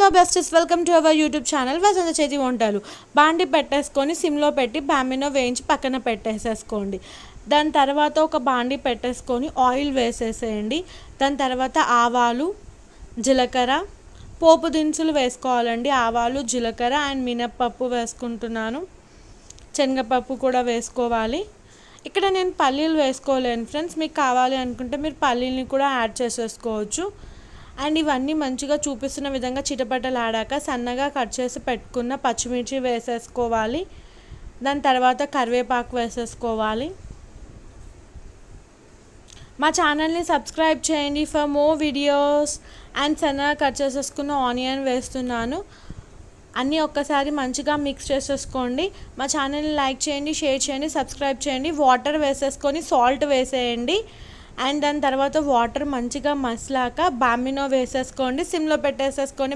Hello besties, welcome to our YouTube channel Vasantha చేతి వంటలు. బాండి పెట్టేసుకొని సిమ్లో పెట్టి బాంబినో వేయించి పక్కన పెట్టేసేసుకోండి. దాని తర్వాత ఒక బాండి పెట్టేసుకొని ఆయిల్ వేసేసేయండి. దాని తర్వాత ఆవాలు, జీలకర్ర, పోపు దినుసులు వేసుకోవాలండి. ఆవాలు, జీలకర్ర అండ్ మినప్పప్పు వేసుకుంటున్నాను. శనగపప్పు కూడా వేసుకోవాలి. ఇక్కడ నేను పల్లీలు వేసుకోలేను ఫ్రెండ్స్, మీకు కావాలి అనుకుంటే మీరు పల్లీలని కూడా యాడ్ చేసేసుకోవచ్చు. అండ్ ఇవన్నీ మంచిగా చూపిస్తున్న విధంగా చిటపటలాడాక సన్నగా కట్ చేసి పెట్టుకున్న పచ్చిమిర్చి వేసేసుకోవాలి. దాని తర్వాత కరివేపాకు వేసేసుకోవాలి. మా ఛానల్ని సబ్స్క్రైబ్ చేయండి ఫర్ మోర్ వీడియోస్. అండ్ సన్నగా కట్ చేసేసుకున్న ఆనియన్ వేస్తున్నాను. అన్నీ ఒక్కసారి మంచిగా మిక్స్ చేసేసుకోండి. మా ఛానల్ని లైక్ చేయండి, షేర్ చేయండి, సబ్స్క్రైబ్ చేయండి. వాటర్ వేసేసుకొని సాల్ట్ వేసేయండి. అండ్ దాని తర్వాత వాటర్ మంచిగా మసలాక బాంబినో వేసేసుకోండి. సిమ్లో పెట్టేసేసుకోండి.